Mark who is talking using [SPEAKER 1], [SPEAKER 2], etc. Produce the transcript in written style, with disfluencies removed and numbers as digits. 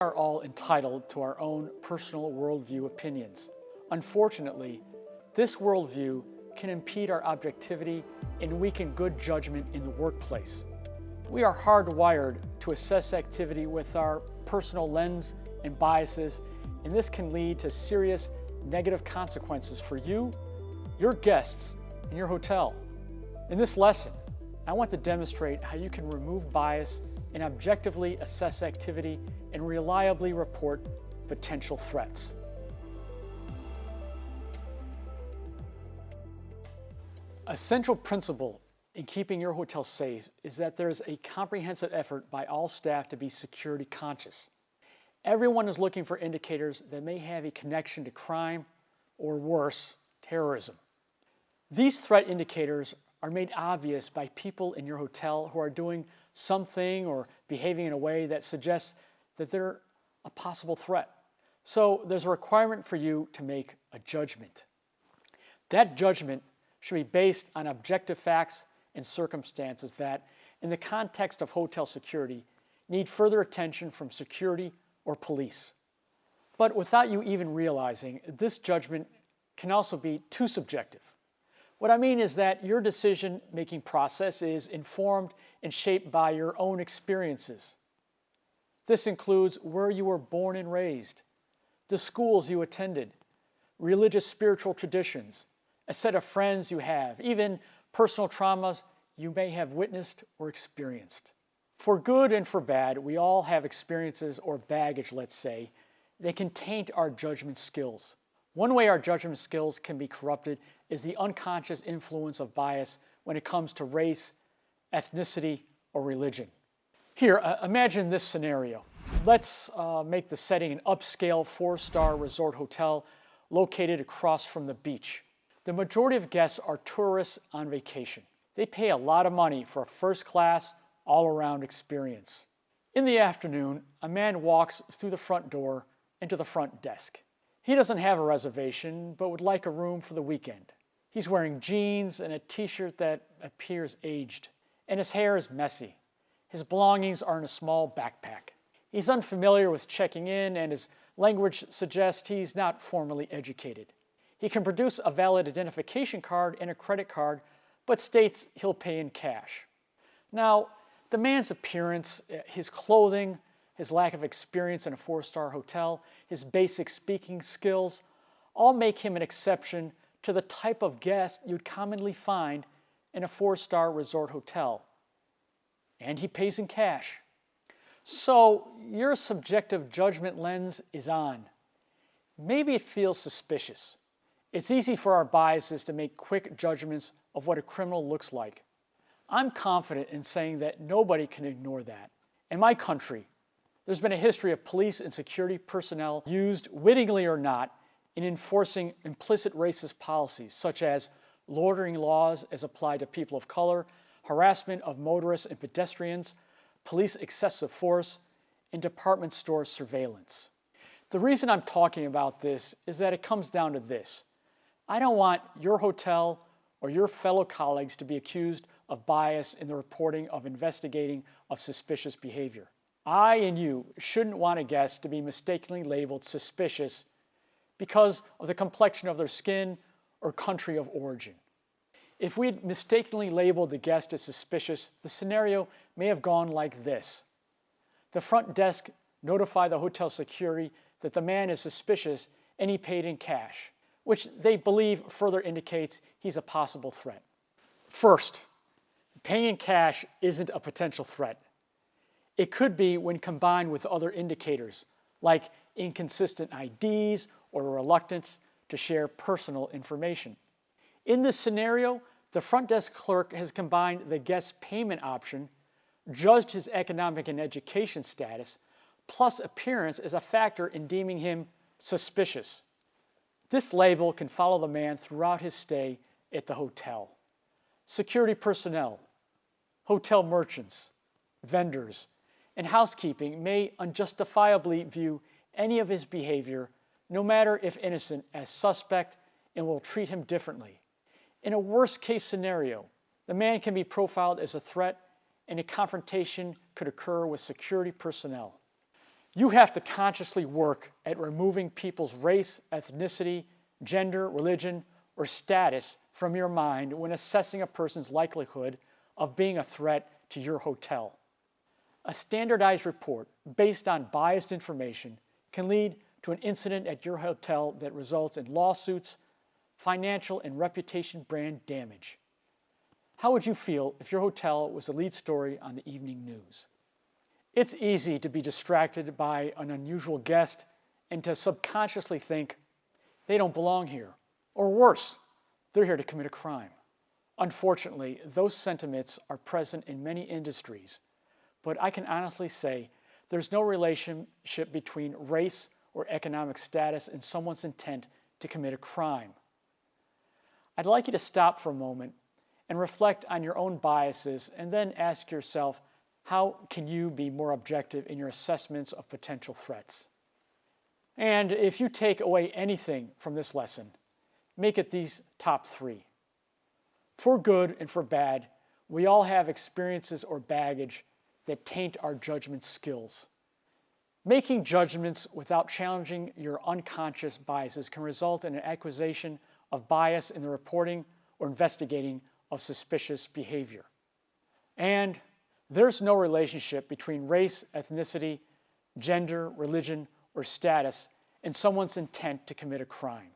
[SPEAKER 1] are all entitled to our own personal worldview opinions. Unfortunately, this worldview can impede our objectivity and weaken good judgment in the workplace. We are hardwired to assess activity with our personal lens and biases, and this can lead to serious negative consequences for you, your guests, and your hotel. In this lesson, I want to demonstrate how you can remove bias and objectively assess activity and reliably report potential threats. A central principle in keeping your hotel safe is that there is a comprehensive effort by all staff to be security conscious. Everyone is looking for indicators that may have a connection to crime or worse, terrorism. These threat indicators are made obvious by people in your hotel who are doing something or behaving in a way that suggests that they're a possible threat. So there's a requirement for you to make a judgment. That judgment should be based on objective facts and circumstances that, in the context of hotel security, need further attention from security or police. But without you even realizing, this judgment can also be too subjective. What I mean is that your decision-making process is informed and shaped by your own experiences. This includes where you were born and raised, the schools you attended, religious spiritual traditions, a set of friends you have, even personal traumas you may have witnessed or experienced. For good and for bad, we all have experiences or baggage, let's say, that can taint our judgment skills. One way our judgment skills can be corrupted is the unconscious influence of bias when it comes to race, ethnicity, or religion. Here, imagine this scenario. Let's make the setting an upscale 4-star resort hotel located across from the beach. The majority of guests are tourists on vacation. They pay a lot of money for a first-class, all-around experience. In the afternoon, a man walks through the front door into the front desk. He doesn't have a reservation, but would like a room for the weekend. He's wearing jeans and a t-shirt that appears aged, and his hair is messy. His belongings are in a small backpack. He's unfamiliar with checking in, and his language suggests he's not formally educated. He can produce a valid identification card and a credit card, but states he'll pay in cash. Now, the man's appearance, his clothing, his lack of experience in a 4-star hotel, his basic speaking skills, all make him an exception to the type of guest you'd commonly find in a 4-star resort hotel. And he pays in cash. So your subjective judgment lens is on. Maybe it feels suspicious. It's easy for our biases to make quick judgments of what a criminal looks like. I'm confident in saying that nobody can ignore that. In my country, there's been a history of police and security personnel used, wittingly or not, in enforcing implicit racist policies, such as loitering laws as applied to people of color, harassment of motorists and pedestrians, police excessive force, and department store surveillance. The reason I'm talking about this is that it comes down to this. I don't want your hotel or your fellow colleagues to be accused of bias in the reporting of investigating of suspicious behavior. I and you shouldn't want a guest to be mistakenly labeled suspicious because of the complexion of their skin or country of origin. If we had mistakenly labeled the guest as suspicious, the scenario may have gone like this. The front desk notified the hotel security that the man is suspicious and he paid in cash, which they believe further indicates he's a possible threat. First, paying in cash isn't a potential threat. It could be when combined with other indicators, like inconsistent IDs or a reluctance to share personal information. In this scenario, the front desk clerk has combined the guest's payment option, judged his economic and education status, plus appearance as a factor in deeming him suspicious. This label can follow the man throughout his stay at the hotel. Security personnel, hotel merchants, vendors, and housekeeping may unjustifiably view any of his behavior, no matter if innocent, as suspect and will treat him differently. In a worst-case scenario, the man can be profiled as a threat and a confrontation could occur with security personnel. You have to consciously work at removing people's race, ethnicity, gender, religion, or status from your mind when assessing a person's likelihood of being a threat to your hotel. A standardized report based on biased information can lead to an incident at your hotel that results in lawsuits, financial and reputation brand damage. How would you feel if your hotel was the lead story on the evening news? It's easy to be distracted by an unusual guest and to subconsciously think, they don't belong here. Or worse, they're here to commit a crime. Unfortunately, those sentiments are present in many industries, but I can honestly say there's no relationship between race or economic status and someone's intent to commit a crime. I'd like you to stop for a moment and reflect on your own biases and then ask yourself, how can you be more objective in your assessments of potential threats? And if you take away anything from this lesson, make it these top 3. For good and for bad, we all have experiences or baggage that taint our judgment skills. Making judgments without challenging your unconscious biases can result in an accusation of bias in the reporting or investigating of suspicious behavior. And there's no relationship between race, ethnicity, gender, religion, or status and someone's intent to commit a crime.